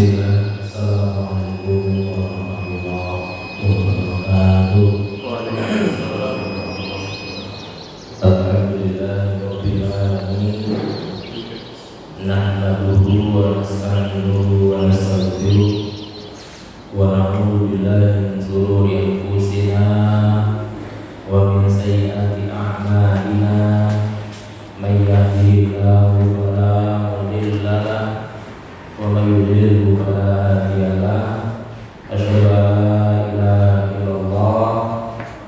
Bismillah. Assalamualaikum warahmatullahi wabarakatuh. Alhamdulillahirabbil alamin. Nahmaduhu wa nasta'inuhu wa nastaghfiruh wa na'udzu billahi min shururi anfusina wa min sayyiati a'malina. May yahdihillahu fala mudilla lahu wa may yudlilhu fala hadiya lahu. Asyhadu an la ilaha illallah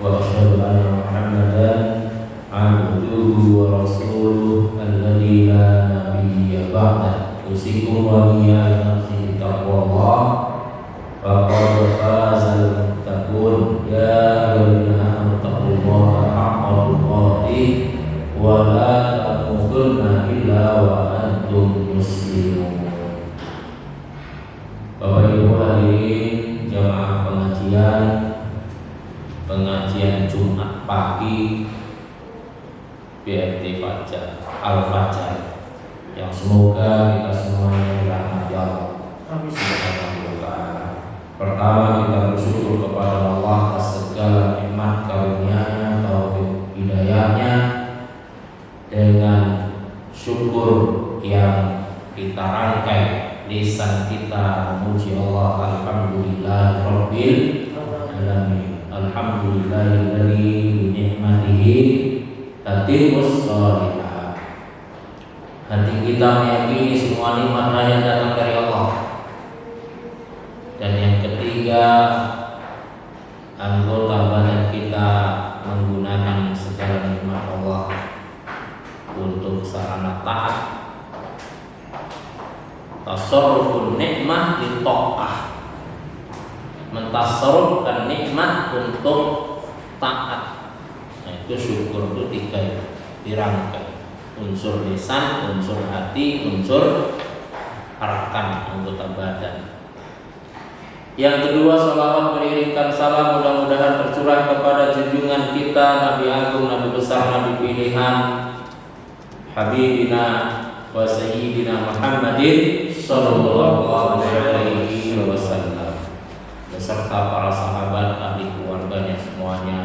wa asyhadu anna Muhammadan abduhu wa rasuluh alladzi la nabiyya ba'dah. Usikum wa iyyakum bi taqwallah faqad fazal muttaqun. Ya ayyuhallazina amanu taqullaha haqqa tuqatih wa la tamutunna illa wa antum muslimun. Bapak Ibu hadirin jamaah pengajian Jumat pagi BMT Fajar Al-Fajar, yang semoga kita semuanya dirahmati Allah. Kami semoga pertama kita bersyukur kepada Allah atas segala nikmat karunia-Nya, taufik hidayahnya. Dengan syukur yang kita rangkai, lisan kita memuji Allah. Alhamdulillahirabbil alamin. Alhamdulillahilladzi bi ni'matihi tatimmus shalihat. Hati kita meyakini semua nikmat hanya datang dari Allah. Dan yang ketiga, anggota badan kita menggunakan segala nikmat Allah untuk sarana taat. Tasarrufun nikmah li ta'ah, mentasarrufkan nikmat untuk taat. Nah, itu syukur itu tiga dirangkai: unsur lisan, unsur hati, unsur arkan, anggota badan. Yang kedua, salawat beriringkan salam mudah-mudahan tercurah kepada junjungan kita Nabi Agung, Nabi besar, Nabi pilihan, Habibina wa Sayyidina Muhammadin sallallahu alaihi wasallam, beserta para sahabat, ahli keluarganya semuanya,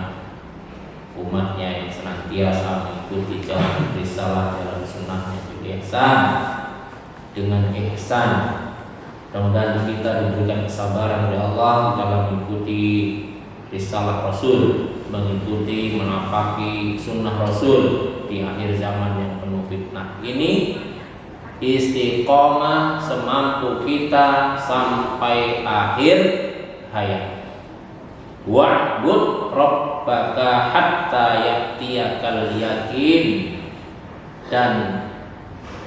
umatnya yang senantiasa mengikuti jalan risalah, jalan sunnahnya dengan ihsan. Mudah-mudahan kita diberikan kesabaran oleh Allah dalam mengikuti risalah Rasul, mengikuti menapaki sunnah Rasul di akhir zaman yang penuh fitnah ini. Istiqomah semampu kita sampai akhir hayat. Wa'bud rabbaka hatta ya'tiyakal yakin, dan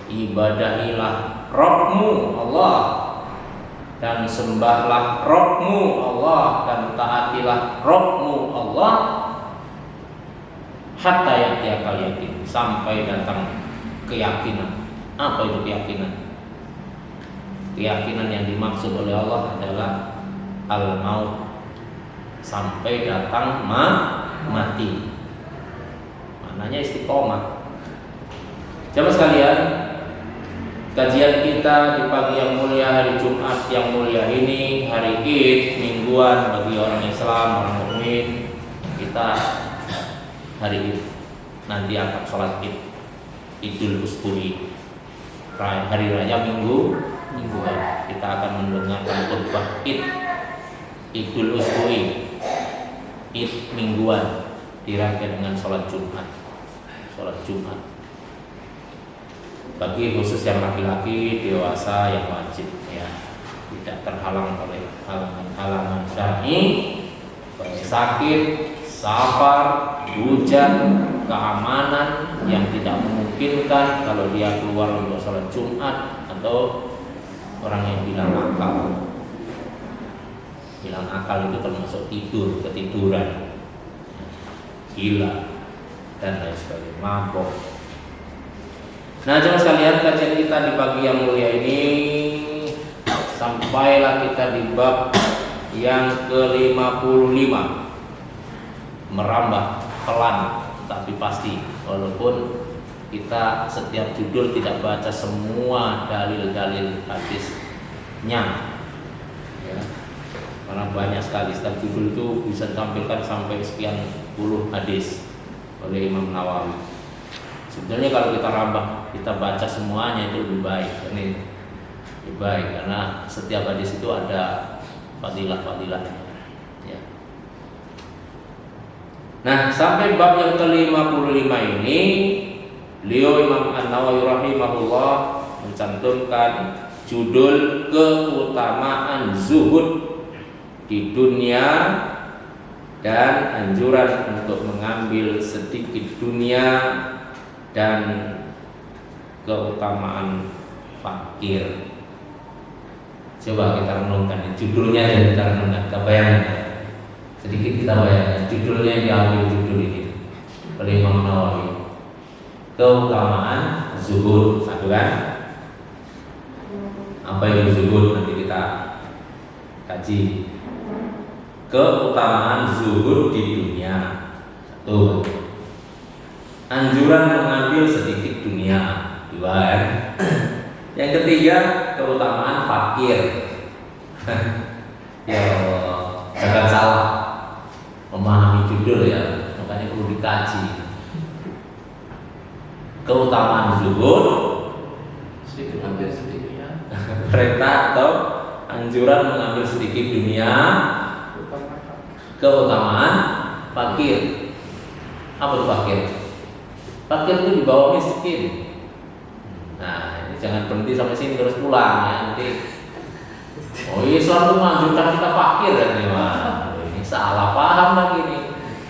ibadahilah Rabbmu Allah, dan sembahlah Rabbmu Allah, dan taatilah Rabbmu Allah hatta ya'tiyakal yakin, sampai datang keyakinan. Apa itu keyakinan? Keyakinan yang dimaksud oleh Allah adalah al-maut, sampai datang mati. Maknanya istiqomah. Jamaah sekalian, kajian kita di pagi yang mulia, hari Jumat yang mulia ini, hari Id mingguan bagi orang Islam, orang mukmin. Kita hari Id nanti akan sholat Id, Idul Usbu'i, hari raya mingguan. Kita akan mendengarkan khutbah Id, Idul Usbu'i, Id mingguan, dirangkai dengan sholat Jumat. Bagi khusus yang laki-laki dewasa yang wajib, ya, tidak terhalang oleh halangan syar'i, sakit, safar, hujan, keamanan yang tidak memungkinkan kalau dia keluar untuk sholat Jumat, atau orang yang hilang akal. Hilang akal itu termasuk ketiduran, gila, dan lain sebagainya, mabok. Nah, jemaah sekalian, kajian kita di pagi yang mulia ini sampailah kita di bab yang ke-55, merambah pelan tapi pasti, walaupun kita setiap judul tidak baca semua dalil-dalil hadisnya, karena banyak sekali setiap judul itu bisa ditampilkan sampai sekian puluh hadis oleh Imam Nawawi. Sebetulnya kalau kita rambah, kita baca semuanya itu lebih baik. Ini lebih baik karena setiap hadis itu ada fadilah-fadilahnya. Ya. Nah, sampai bab yang ke-55 ini, beliau Imam An-Nawawi rahimahullah mencantumkan judul keutamaan zuhud di dunia dan anjuran untuk mengambil sedikit dunia dan keutamaan fakir. Coba kita renungkan judulnya dan kita renungkan, kita bayangkan sedikit, kita bayangkan judulnya yang diambil judul ini oleh Imam Nawawi, keutamaan zuhud. Satu kan? Apa itu zuhud? Nanti kita kaji. Keutamaan zuhud di dunia. Satu, anjuran mengambil sedikit dunia. Dua kan? Yang ketiga, keutamaan fakir. Ya Allah, jangan salah memahami judul ya, makanya perlu dikaji. Keutamaan zuhud sedikit ambil sedikit ya. Perintah atau anjuran mengambil sedikit dunia. Keutamaan fakir. Apa itu fakir? Fakir itu di bawah miskin. Nah, ini jangan berhenti sampai sini terus pulang ya nanti. Oh, Islam itu menganjurkan kita fakir kan ini, ini salah paham lagi nih.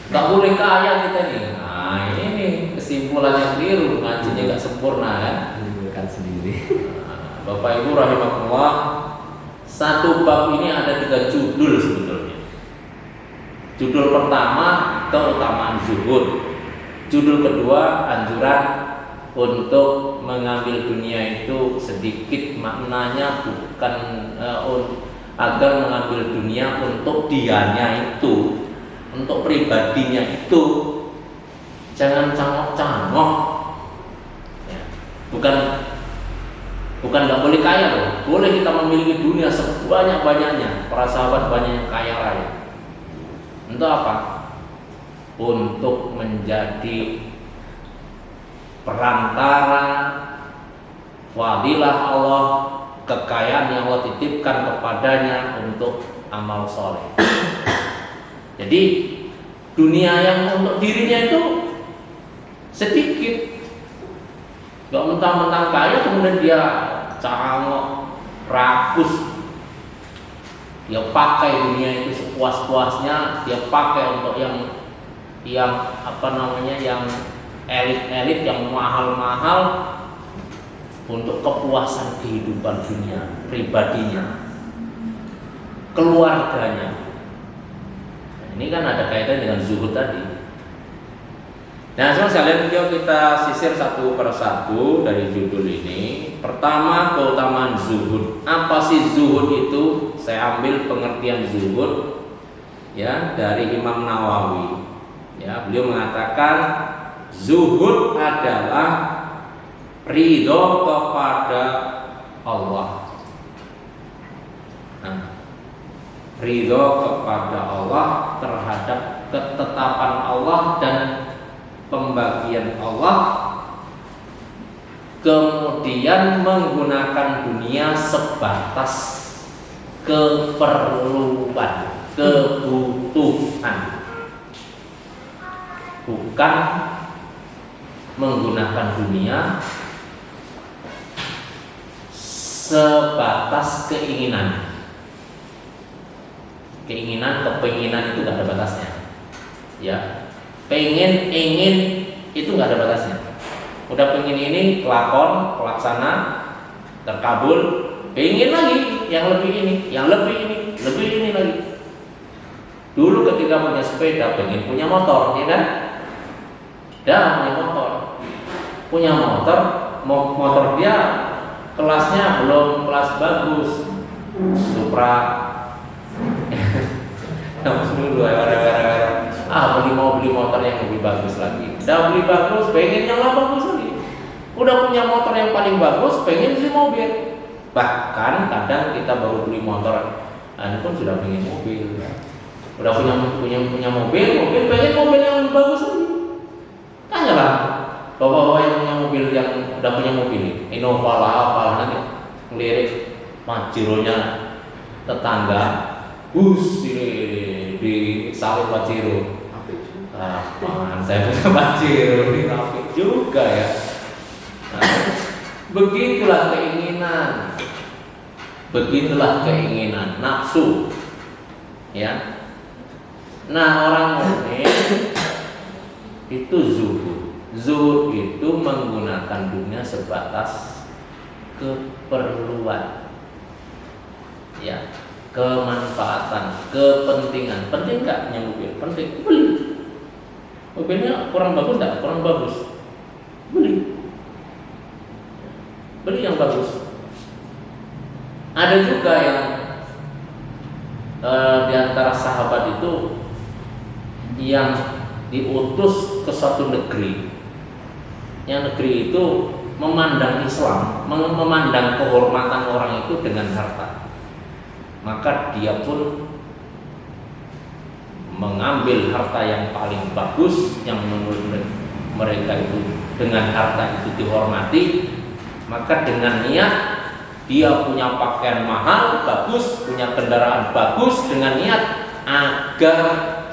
Gak boleh kaya kita nih. Nah, ini kesimpulannya keliru, ngajinya gak sempurna kan? Menimbulkan sendiri. Nah, Bapak Ibu rahimahullah, satu bab ini ada 3 judul sebetulnya. Judul pertama, keutamaan zuhud. Judul kedua, anjuran untuk mengambil dunia itu sedikit. Maknanya bukan agar mengambil dunia untuk dianya itu, untuk pribadinya itu. Jangan cangok-cangok ya. Bukan nggak boleh kaya loh. Boleh kita memiliki dunia sebanyak-banyaknya. Para sahabat banyak yang kaya raya. Untuk apa? Untuk menjadi perantara fadilah Allah, kekayaan yang Allah titipkan kepadanya untuk amal soleh. Jadi dunia yang untuk dirinya itu sedikit, gak mentang-mentang kaya kemudian dia cangok, rakus. Dia pakai dunia itu sepuas-puasnya, dia pakai untuk yang apa namanya, yang elit-elit, yang mahal-mahal untuk kepuasan kehidupan dunia, pribadinya, keluarganya. Nah, ini kan ada kaitan dengan zuhud tadi. Nah, sekalian yuk kita sisir satu persatu dari judul ini. Pertama, keutamaan zuhud. Apa sih zuhud itu? Saya ambil pengertian zuhud ya dari Imam Nawawi. Ya, beliau mengatakan zuhud adalah ridho kepada Allah. Nah, ridho kepada Allah terhadap ketetapan Allah dan pembagian Allah, kemudian menggunakan dunia sebatas keperluan, kebutuhan, bukan menggunakan dunia sebatas keinginan. Keinginan, kepenginan itu gak ada batasnya. Ya, pengen, ingin itu gak ada batasnya. Udah pengen ini, lakon, pelaksana, terkabul, pengen lagi yang lebih ini, yang lebih ini, lebih ini lagi. Dulu ketika punya sepeda, pengen punya motor, ya kan? Dah punya motor, motor dia kelasnya belum kelas bagus, Supra. Mau beli motor yang lebih bagus lagi. Udah beli bagus, pengen yang lebih bagus lagi. Udah punya motor yang paling bagus, pengen beli mobil. Bahkan kadang kita baru beli motor Anda pun sudah punya mobil, ya. Udah punya mobil pengen mobil yang lebih bagus lagi. Tanyalah bapak-bapak yang punya mobil, yang udah punya mobil, Innova lah apalah, nanti ngelirik Pajero-nya tetangga, bus di sawit Pajero. Apaan saya punya Pajero, ini rapih juga ya. Nah, begitulah keinginan nafsu, ya. Nah, orang mukmin itu zuhud itu menggunakan dunia sebatas keperluan, ya, kemanfaatan, kepentingan. Penting nggak punya mobil? Penting, beli. Mobilnya kurang bagus nggak? Kurang bagus, beli yang bagus. Ada juga yang di antara sahabat itu yang diutus ke suatu negeri, yang negeri itu memandang Islam, memandang kehormatan orang itu dengan harta, maka dia pun mengambil harta yang paling bagus, yang menurut mereka itu dengan harta itu dihormati. Maka dengan niat dia punya pakaian mahal, bagus, punya kendaraan bagus, dengan niat agar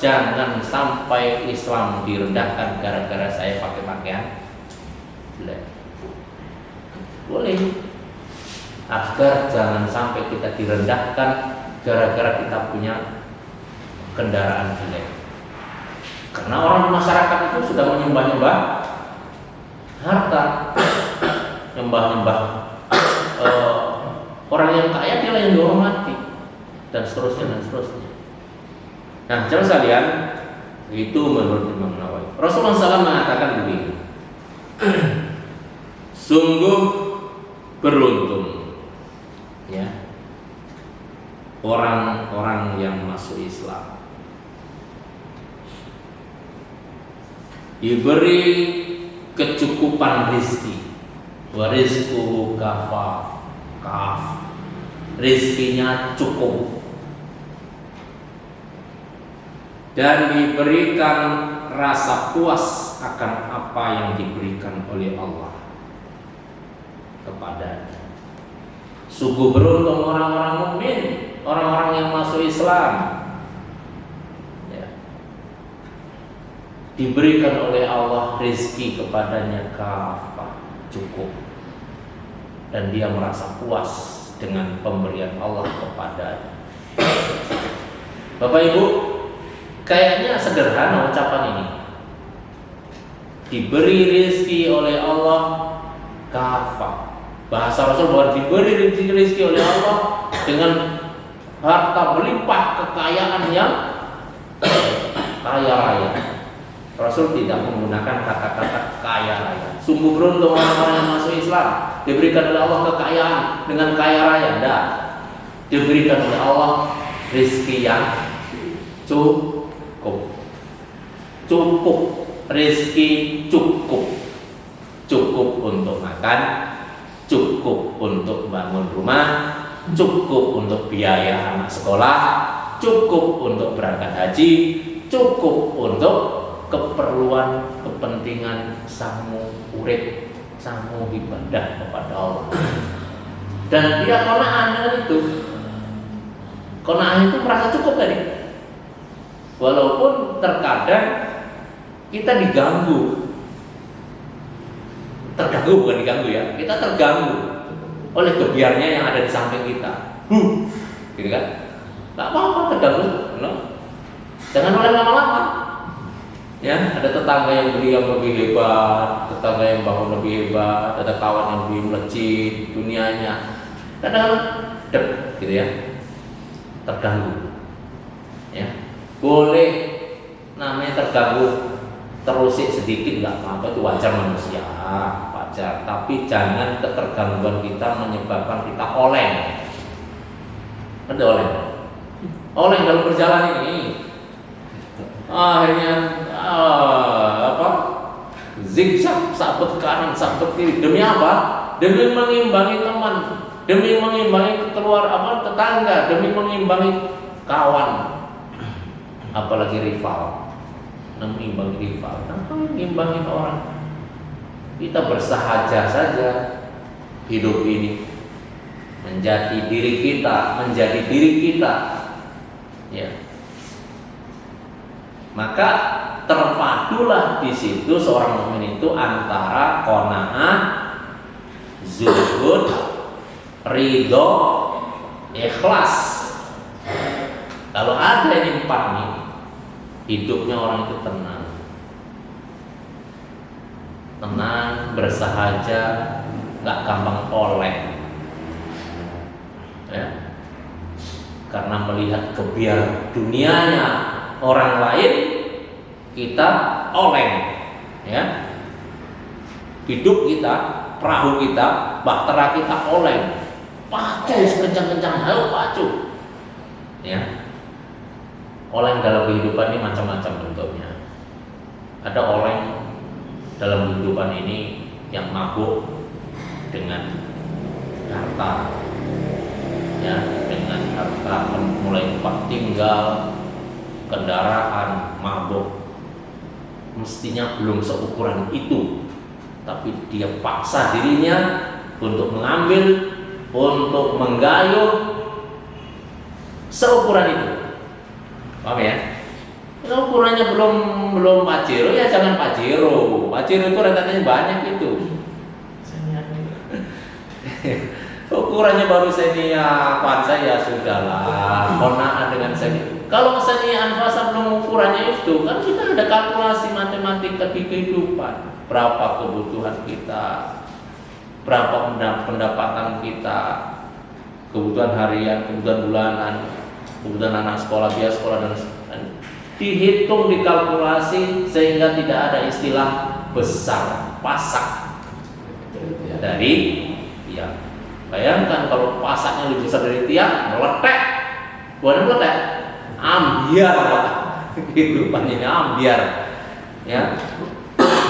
jangan sampai Islam direndahkan gara-gara saya pakai pakaian jelek. Boleh. Agar jangan sampai kita direndahkan gara-gara kita punya kendaraan jelek. Karena orang di masyarakat itu sudah menyembah-nyembah harta, nyembah-nyembah orang yang kaya, dia yang dihormati, dan seterusnya. Nah, jangan sekalian, itu menurut Imam Nawawi. Rasulullah SAW mengatakan begini, sungguh beruntung, ya, orang-orang yang masuk Islam, diberi kecukupan rizki, warizquhu kafaf, rizkinya cukup, dan diberikan rasa puas akan apa yang diberikan oleh Allah kepadanya. Sungguh beruntung orang-orang mukmin, orang-orang yang masuk Islam, ya, diberikan oleh Allah rezeki kepadanya kafah, cukup, dan dia merasa puas dengan pemberian Allah kepadanya. Bapak Ibu, kayaknya sederhana ucapan ini. Diberi rezeki oleh Allah kafah. Bahasa Rasul bahwa diberi rezeki oleh Allah dengan harta berlimpah, kekayaan yang kaya raya. Rasul tidak menggunakan kata-kata kaya raya. Sungguh beruntung orang-orang yang masuk Islam, diberikan oleh Allah kekayaan dengan kaya raya. Tidak, diberikan oleh Allah rezeki yang cukup, rezeki cukup untuk makan, cukup untuk bangun rumah, cukup untuk biaya anak sekolah, cukup untuk berangkat haji, cukup untuk keperluan kepentingan samu urip, samu ibadah kepada Allah. Dan dia qanaah dengan itu. Qanaah itu merasa cukup tadi. Walaupun terkadang kita diganggu. Bukan diganggu ya, kita terganggu oleh gebiarnya yang ada di samping kita. Gitu kan? Gak apa-apa terganggu, no? Jangan oleh lama-lama. Ya, ada tetangga yang beli yang lebih hebat, tetangga yang bangun lebih hebat, ada kawan yang lebih melejit dunianya. Kadang-kadang gitu ya, terganggu. Ya, boleh namanya terganggu, terusik sedikit nggak apa-apa, itu wajar manusia, wajar. Tapi jangan ketergangguan kita menyebabkan kita oleng. Ada oleng dalam perjalanan ini. Akhirnya zigzag, sabet kanan, sabet kiri. Demi apa? Demi mengimbangi teman, demi mengimbangi tetangga, demi mengimbangi kawan, apalagi rival, mengimbangi rival, tanpa mengimbangi orang. Kita bersahaja saja hidup ini, menjadi diri kita, ya. Maka terpadulah di situ seorang mukmin itu antara qanaah, zuhud, ridho, ikhlas. Kalau ada ini 4 nih, hidupnya orang itu tenang, bersahaja, nggak gampang oleng, ya. Karena melihat kebiar dunianya orang lain, kita oleng, ya. Hidup kita, perahu kita, bahtera kita oleng, pacu sekencang-kencang, ayo pacu, ya. Oleng dalam kehidupan ini macam-macam bentuknya. Ada oleng dalam kehidupan ini yang mabuk dengan harta, ya, dengan harta, mulai tempat tinggal, kendaraan, mabuk. Mestinya belum seukuran itu, tapi dia paksa dirinya untuk mengambil, untuk menggayuh seukuran itu. Paham ya? Kalau ukurannya belum Pajero, ya jangan Pajero. Pajero itu rentetannya banyak itu. Ukurannya baru Xenia Avanza, ya sudahlah, konaan dengan Xenia. Kalau Xenia Avanza belum ukurannya itu, kan kita ada kalkulasi matematika di kehidupan. Berapa kebutuhan kita, berapa pendapatan kita, kebutuhan harian, kebutuhan bulanan, kebutuhan anak sekolah, biaya sekolah, dan dihitung, dikalkulasi, sehingga tidak ada istilah besar pasak dari tiang. Bayangkan kalau pasaknya lebih besar dari tiang, meletek, bukan meletek, ambiar, kehidupan ini ambiar, ya.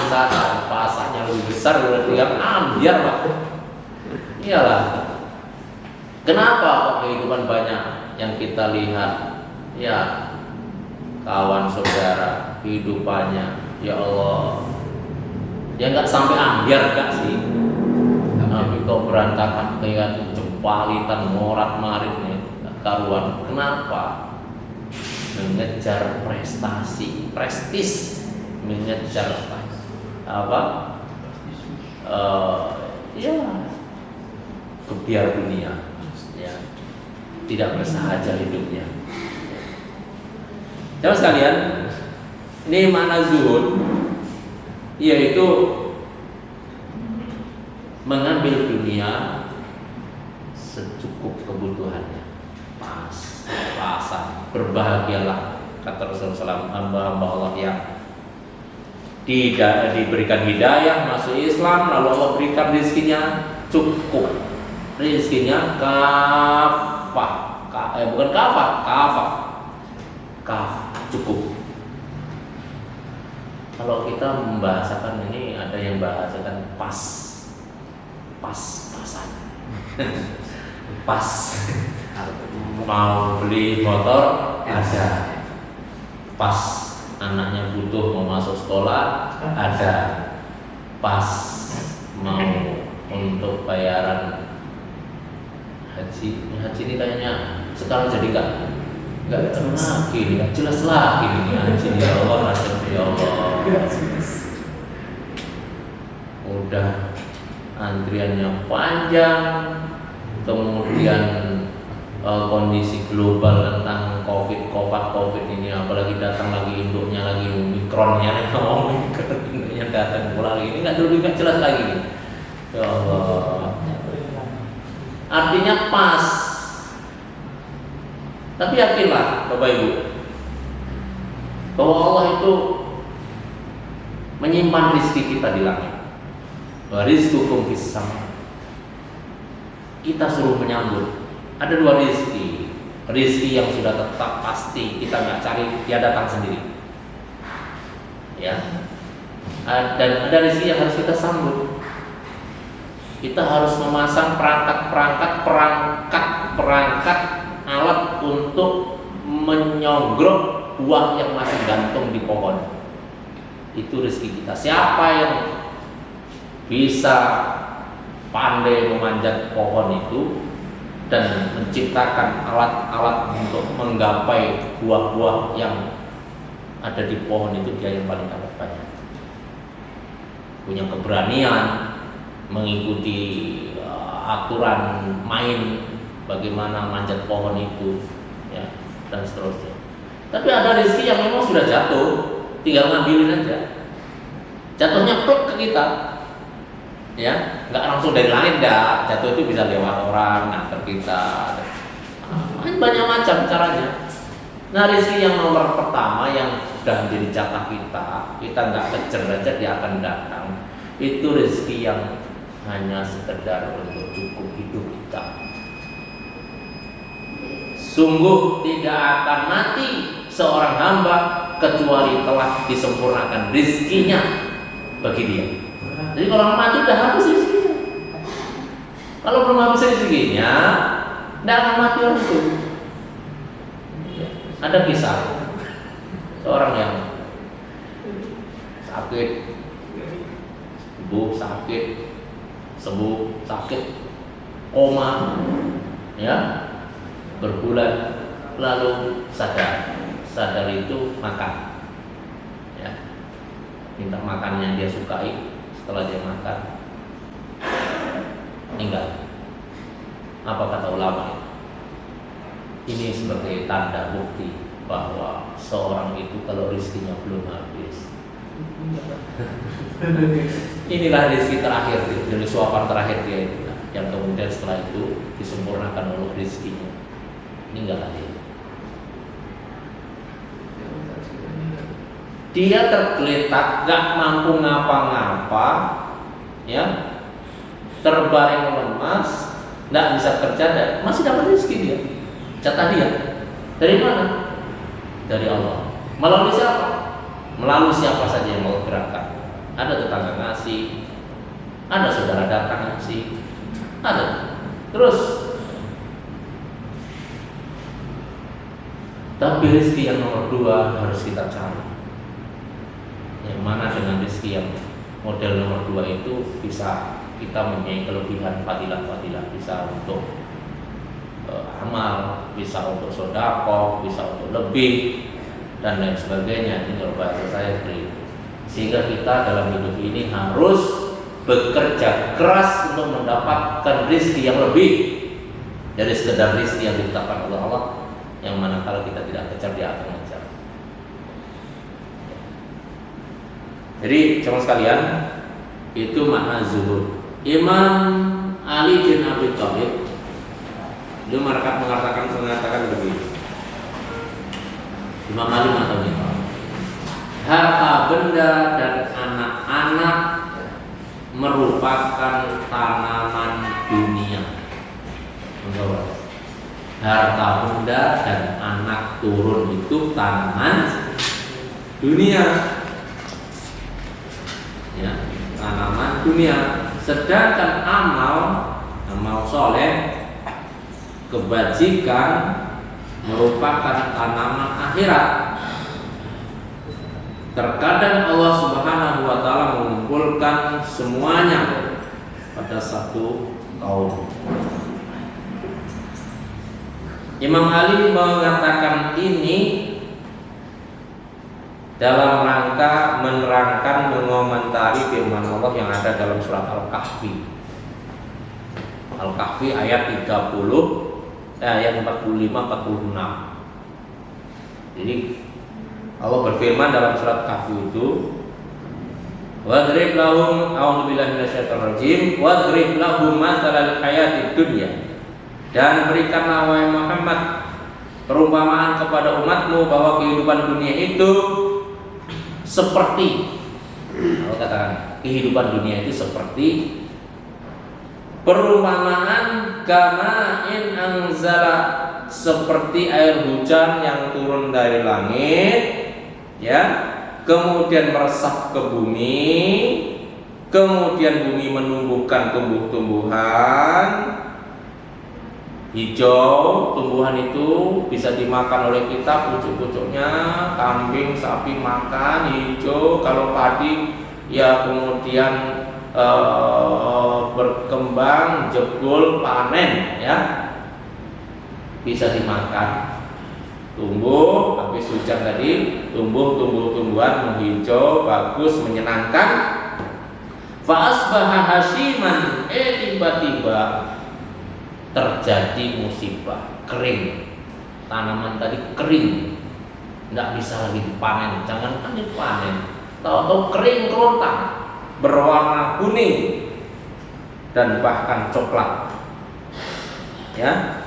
Saat pasaknya lebih besar dari tiang, ambiar, Pak. Iyalah. Kenapa kehidupan banyak yang kita lihat, ya, kawan saudara kehidupannya, ya Allah, dia nggak sampai ambiar gak sih, tapi kok berantakan kayak jempalitan, morat maritnya karuan. Kenapa? Mengejar prestasi, prestis, mengejar apa? Ya, kebiar dunia, ya, tidak bersahaja hidupnya. Jamaah sekalian, ini makna zuhud, yaitu mengambil dunia secukup kebutuhannya, pas-pasan. Berbahagialah, kata Rasulullah SAW, hamba-hamba Allah yang diberikan hidayah masuk Islam, lalu Allah berikan rezekinya cukup, rezekinya bukan kafah, cukup. Kalau kita membahasakan ini, ada yang bahasakan pas-pasan. Pas mau beli motor ada, pas anaknya butuh mau masuk sekolah ada, pas mau untuk bayaran haji ini kayaknya sekarang jadi nggak jelas lagi ini haji, ya Allah, ya Allah. Udah antriannya panjang, kemudian kondisi global tentang COVID ini, apalagi datang lagi induknya lagi Omikronnya, induknya datang pula lagi, ini nggak jelas lagi, ya Allah. Artinya pas, tapi yakinlah Bapak Ibu bahwa Allah itu menyimpan rezeki kita di langit. Wa rizqukum fis sama. Kita suruh menyambut. Ada 2 rezeki. Rezeki yang sudah tetap pasti, kita nggak cari, dia datang sendiri. Ya. Dan ada rezeki yang harus kita sambut. kita harus memasang perangkat alat untuk menyogrok buah yang masih gantung di pohon. Itu rezeki kita. Siapa yang bisa pandai memanjat pohon itu dan menciptakan alat-alat untuk menggapai buah-buah yang ada di pohon itu, dia yang paling dapat banyak. Punya keberanian mengikuti aturan main bagaimana manjat pohon itu, ya, dan seterusnya. Tapi ada rezeki yang memang sudah jatuh, tinggal ngambilin aja. Jatuhnya plek ke kita, ya, nggak langsung dari langit, nggak. Jatuh itu bisa lewat orang, nganter kita, banyak macam caranya. Nah, rezeki yang nomor pertama yang sudah menjadi jatah kita nggak kejar aja, dia akan datang. Itu rezeki yang hanya sekedar untuk cukup hidup kita. Sungguh tidak akan mati seorang hamba kecuali telah disempurnakan rezekinya bagi dia. Jadi kalau mati udah habis rezekinya. Kalau belum habis rezekinya, tidak akan mati orang itu. Ada kisah seorang yang sakit, sembuh, sakit, koma, ya, berbulan, lalu sadar itu makan, ya, minta makan yang dia sukai. Setelah dia makan, meninggal. Apa kata ulama? Ini sebagai tanda bukti bahwa seorang itu kalau rezekinya belum habis. Inilah rezeki terakhir dari suapan terakhir dia itu, yang kemudian setelah itu disempurnakan oleh rezekinya. Meninggal dia. Dia tergeletak, gak mampu ngapa-ngapa, ya, terbaring lemas, gak bisa kerja, masih dapat rezeki dia. Jatah dia dari mana? Dari Allah. Melalui siapa? Melalui siapa saja yang mau gerakkan. Ada tetangga ngasih, ada saudara datang ngasih, ada. Terus, tapi rezeki yang nomor 2 harus kita cari. Yang mana dengan rezeki yang model nomor 2 itu bisa kita mempunyai kelebihan fadilah-fadilah, bisa untuk amal, bisa untuk sedekah, bisa untuk lebih dan lain sebagainya. Ini kalau bahasa saya seperti itu. Sehingga kita dalam hidup ini harus bekerja keras untuk mendapatkan rezeki yang lebih dari sekedar rezeki yang ditetapkan oleh Allah, yang mana kalau kita tidak kejar, dia akan mengejar. Jadi teman sekalian, itu makna zuhud. Imam Ali bin Abi Thalib dia mengatakan begini. Imam Ali mengatakan, harta benda dan anak-anak merupakan tanaman dunia. Harta benda dan anak turun itu tanaman dunia, ya, tanaman dunia. Sedangkan amal soleh, kebajikan merupakan tanaman akhirat. Terkadang Allah Subhanahu wa taala mengumpulkan semuanya pada satu kaum. Imam Ali mengatakan ini dalam rangka menerangkan, mengomentari firman Allah yang ada dalam surat Al-Kahfi. Al-Kahfi ayat 30, ayat 45-46. Jadi Allah berfirman dalam surat Kahfi itu, wadrib lahum, a'udzubillahi minasyaitonir rajim, wadrib lahum mathalal hayatid dunya, dan berikanlah wahai Muhammad perumpamaan kepada umatmu bahwa kehidupan dunia itu seperti, Allah katakan kehidupan dunia itu seperti perumpamaan kama in anzala, seperti air hujan yang turun dari langit, ya, kemudian meresap ke bumi, Kemudian bumi menumbuhkan tumbuh-tumbuhan hijau. Tumbuhan itu bisa dimakan oleh kita, pucuk-pucuknya kambing, sapi makan hijau. Kalau padi ya kemudian berkembang, jebol, panen ya, bisa dimakan. Tumbuh, habis hujan tadi tumbuhan menghijau, bagus, menyenangkan. Fa asbaha hashiman, tiba-tiba terjadi musibah, kering. Tanaman tadi kering, nggak bisa lagi dipanen. Jangankan dipanen, tahu-tahu kering kerontang, berwarna kuning dan bahkan coklat. Ya,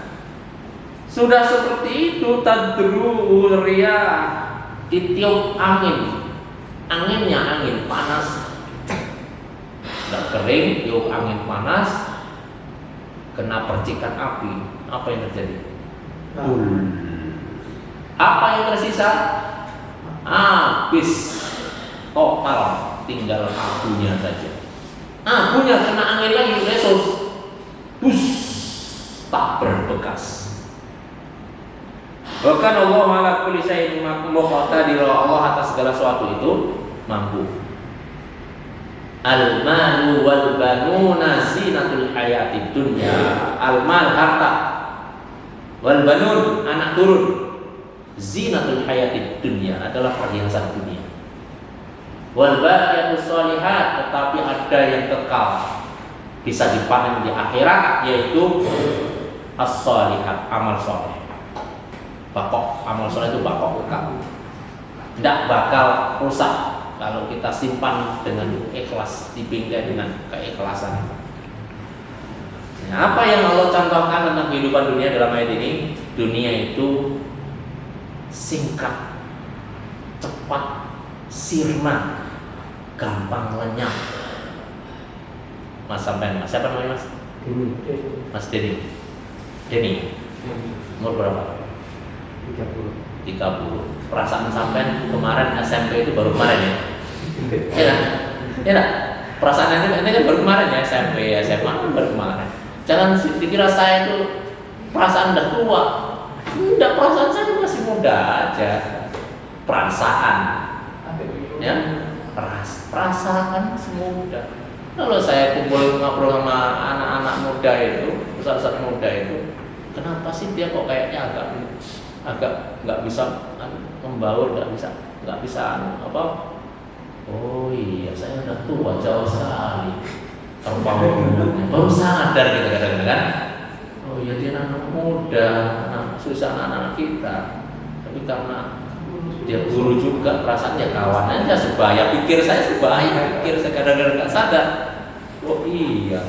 sudah seperti itu, tadru riyah, ditiup angin. Anginnya angin panas. Sudah kering, tiup angin panas, kena percikan api. Apa yang terjadi? Apa yang tersisa? Habis total, tinggal abunya saja. Abunya kena angin lagi, lesus, bus, tak berbekas. Bahkan Allah ala kulli syai'in muqtadir, Allah atas segala sesuatu itu mampu. Al-malu wal banuna zinatul hayatid dunya. Al-mal harta, wal banun anak turun, zinatul hayatid dunya adalah perhiasan dunia. Wal baqiyatus shalihat, tetapi ada yang kekal, bisa dipanen di akhirat, yaitu as-shalihat, amal saleh. Bakok, amal soleh itu bakok kekal, tidak bakal rusak kalau kita simpan dengan ikhlas, dibingkai dengan keikhlasan. Nah, apa yang Allah contohkan tentang kehidupan dunia dalam ayat ini? Dunia itu singkat, cepat, sirna, gampang lenyap. Mas sampean, mas siapa namanya mas? Mas Denny. Denny. Umur berapa? 30. Perasaan sampean kemarin SMP itu baru kemarin ya? Iya, iya. Perasaan ini kan baru kemarin ya, SMP, SMA baru kemarin. Jangan dikira saya itu perasaan udah tua. Enggak, perasaan saya masih muda aja. Perasaan, ya, perasaan masih muda. Kalau saya kumpul ngobrol sama anak-anak muda itu, ustaz-ustaz muda itu, kenapa sih dia kok kayaknya agak nggak bisa membaur, nggak bisa apa? Oh iya, saya udah tua jauh sekali. Baru sadar gitu kadang-kadang kan. Oh iya, dia anak muda, susah anak kita. Tapi karena dia guru juga, perasaannya kawan aja sebaya. Pikir saya sebaya, pikir saya kadang-kadang nggak sadar. Oh iya.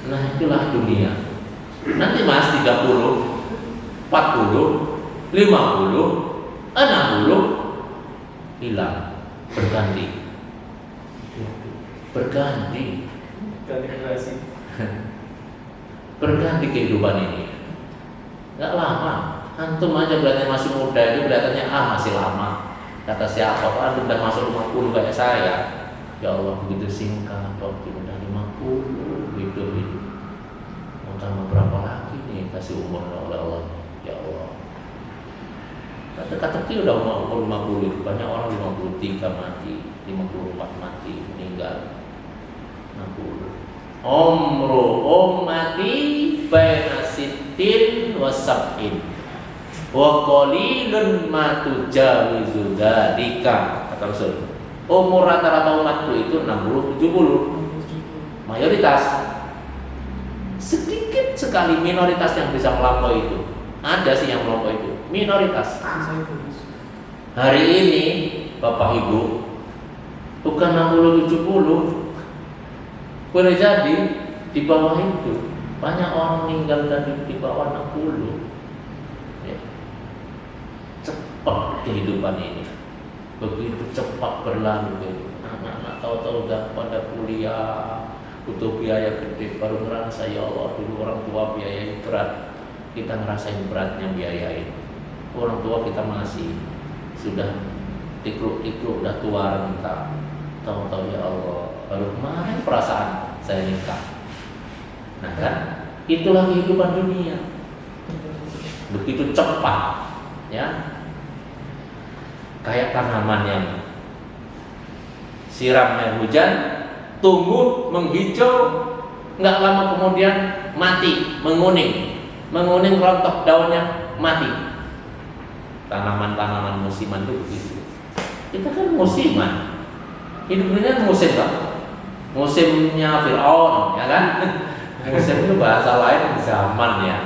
Nah itulah dunia. Nanti mas 30, 40, 50, 60 hilang, berganti berganti kehidupan ini. Nggak lama. Antum aja kelihatannya masih muda itu kelihatannya masih lama. Kata siapa? Antum udah masuk 50 kayak saya. Ya Allah, begitu singkat waktu udah 50 hidup. Mau tambah berapa lagi nih kasih umur oleh Allah? Ya Allah. Kata kecil udah umur 50, banyak orang 53 mati, 54 mati, meninggal. 60. Ummati baina sittin wa sab'in. Wa qalilun ma tujawizu dzalika, kata Rasul. Umur rata-rata umatku itu 60 70. Mayoritas. Sedikit sekali minoritas yang bisa melampaui itu. Ada sih yang melampaui itu, minoritas. Hari ini Bapak Ibu bukan 60 70. Boleh jadi di bawah itu banyak orang meninggal di bawah 60. Ya. Cepat kehidupan ini, begitu cepat berlalu. Anak-anak tahu-tahu udah pada kuliah, butuh biaya gede, baru ngerasa ya Allah dulu orang tua biaya berat, kita ngerasain beratnya biaya ini. Orang tua kita masih sudah tikluk-tikluk udah tua renta. Tahu-tahu ya Allah, baru kemarin perasaan saya nikah. Nah kan, itulah kehidupan dunia. Begitu cepat, ya. Kayak tanaman yang siram air hujan, tumbuh, menghijau, nggak lama kemudian mati, menguning rontok daunnya, mati. Tanaman-tanaman musiman itu begitu. Kita kan musiman, hidup ini kan musim kan, musimnya Fir'aun, ya kan? Musim itu bahasa lain zaman ya,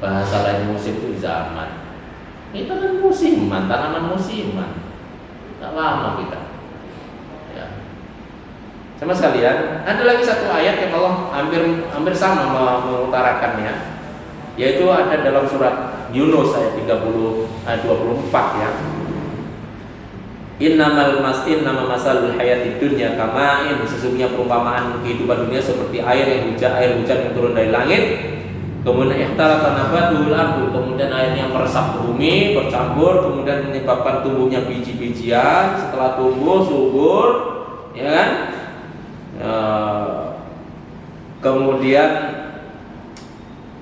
bahasa lain musim itu zaman. Itu kan musiman, tanaman musiman, nggak lama kita. Ya. Sama sekalian, ada lagi satu ayat yang Allah hampir sama mengutarakannya, yaitu ada dalam surat Yunus ayat 24 ya. Nama masalul hayatid dunya kama'in, sesungguhnya perumpamaan kehidupan dunia seperti air hujan yang turun dari langit, kemudian ihtalata nabatul ardu, kemudian airnya meresap ke bumi, bercampur, kemudian menyebabkan tumbuhnya biji-bijian, setelah tumbuh subur, ya kan? Kemudian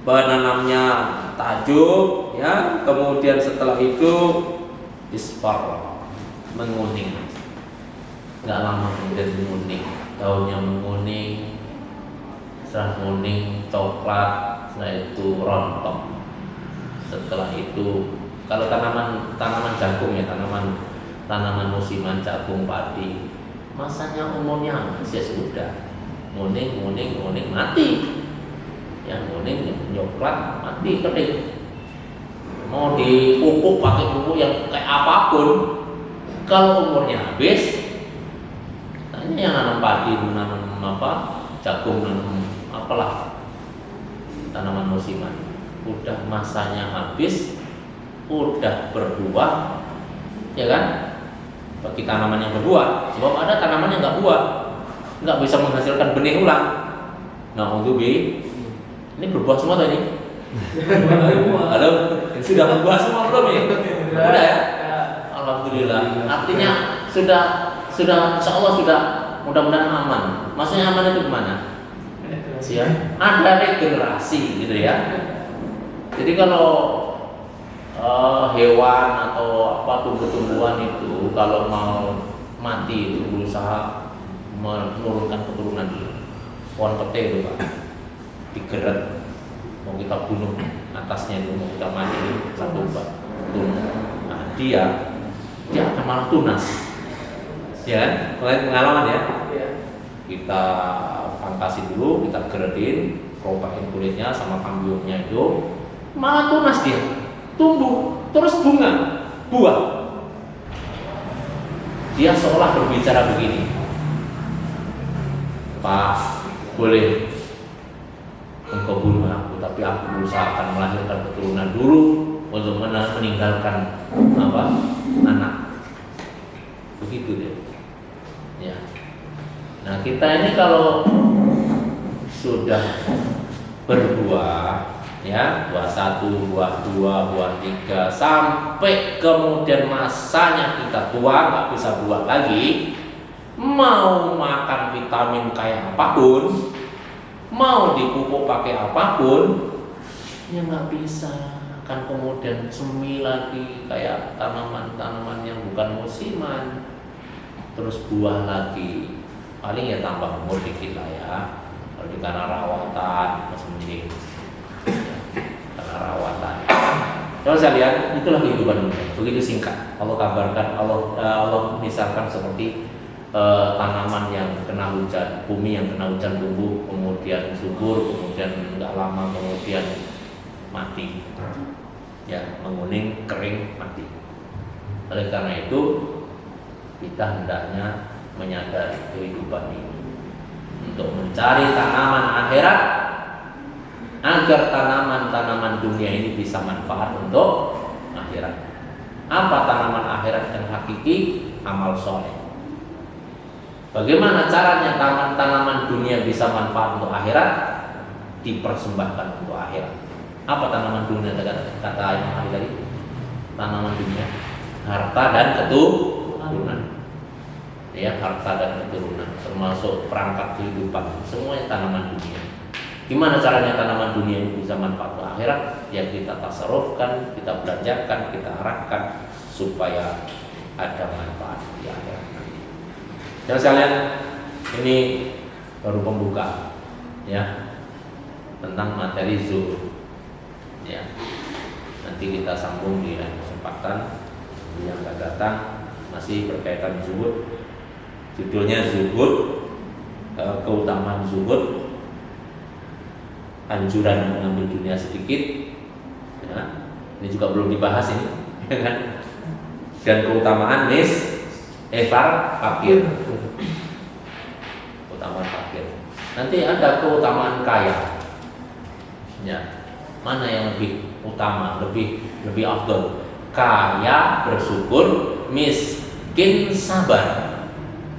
penanamnya tajuk, ya, kemudian setelah itu isfar, menguning, nggak lama kemudian menguning, daunnya menguning, setelah menguning coklat, setelah itu rontok, setelah itu kalau tanaman jagung ya, tanaman musiman jagung padi, masanya umurnya ya sudah menguning mati, yang menguning coklat mati kering, mau dipupuk pakai pupuk yang kayak apapun. Kalau umurnya habis, tanya yang nanam padi, menanam apa, jagung, menanam apalah, tanaman musiman, udah masanya habis, udah berbuah, ya kan? Bagi tanaman yang berbuah, sebab ada tanaman yang nggak buah, nggak bisa menghasilkan benih ulang. Nah untuk ini berbuah semua tadi. Halo, sudah berbuah semua belum ya? Udah ya? Alhamdulillah. Artinya sudah insya Allah sudah, mudah-mudahan aman. Maksudnya aman itu gimana? Ya, ada regenerasi gitu ya. Jadi kalau hewan atau apa tumbuh-tumbuhan itu kalau mau mati itu berusaha menurunkan keturunan dulu. Pohon pete itu Pak, digeret, mau kita bunuh atasnya itu, mau kita mati satu Pak, nah dia akan malah tunas, ya kan? Pengalaman ya. Kita pangkasin dulu, kita geredin, robakin kulitnya sama kambiumnya itu, malah tunas dia, tumbuh, terus buah. Dia seolah berbicara begini, Pak, boleh engkau bunuh aku, tapi aku berusaha akan melahirkan keturunan dulu untuk meninggalkan anak. Begitu dia. Ya. Nah kita ini kalau sudah berbuah, ya, buah 1, buah 2, buah 3, sampai kemudian masanya kita tua, nggak bisa buah lagi, mau makan vitamin kayak apapun, mau dipupuk pakai apapun, ya nggak bisa. Akan kemudian semi lagi kayak tanaman-tanaman yang bukan musiman, terus buah lagi, paling ya tambah umur dikit lah ya, kalau karena rawatan masih mending, karena rawatan. Kalau saya lihat itulah kehidupan dunia, begitu singkat. Allah kabarkan, Allah misalkan seperti tanaman yang kena hujan, bumi yang kena hujan tumbuh, kemudian subur, kemudian nggak lama kemudian mati, ya, menguning, kering, mati. Oleh karena itu kita hendaknya menyadari kehidupan ini untuk mencari tanaman akhirat, agar tanaman-tanaman dunia ini bisa manfaat untuk akhirat. Apa tanaman akhirat yang hakiki? Amal soleh. Bagaimana caranya tanaman dunia bisa manfaat untuk akhirat? Dipersembahkan untuk akhirat. Apa tanaman dunia kata Imam Ali tadi? Tanaman dunia, harta dan keturunan. ya, harta dan keturunan, termasuk perangkat kehidupan, semuanya tanaman dunia. Gimana caranya tanaman dunia ini bisa manfaat ke akhirat? Ya kita tasarufkan, kita belanjakan, kita arahkan supaya ada manfaat di akhirat. Dan sekalian, ini baru pembuka ya tentang materi zuhud. Ya, nanti kita sambung di lain kesempatan yang akan datang, masih berkaitan zuhud. Judulnya zuhud, keutamaan zuhud, anjuran mengambil dunia sedikit. Ya, ini juga belum dibahas ini, kan? Dan keutamaan fakir. Keutamaan fakir. Nanti ada keutamaan kaya. Ya, mana yang lebih utama, lebih afdal? Kaya bersyukur, miskin sabar.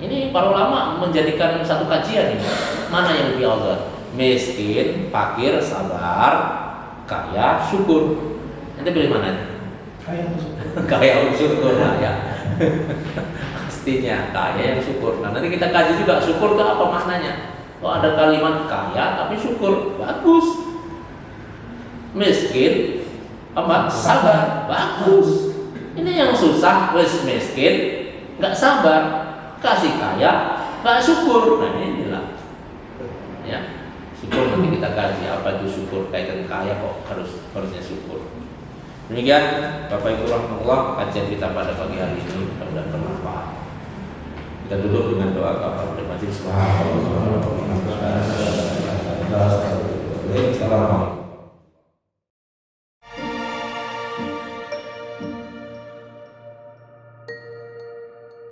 Ini para ulama menjadikan satu kajian ini. Mana yang lebih afdal? Miskin, fakir, sabar, kaya, syukur. Nanti pilih mana? Kaya syukur lah ya. Pastinya kaya yang syukur. Nah, nanti kita kaji juga syukur itu apa maknanya. Oh, ada kalimat kaya tapi syukur, bagus. Miskin apa? Sabar, bagus. Ini yang susah, wis miskin, nggak sabar, kasih kaya, nggak syukur. Nah, inilah ya. Syukur nanti kita kaji apa itu syukur, kaitan kaya kok harusnya syukur. Demikian Bapak Ibu rahmatullah, kajian kita pada pagi hari ini mudah-mudahan bermanfaat. Kita duduk dengan doa kepada majelis.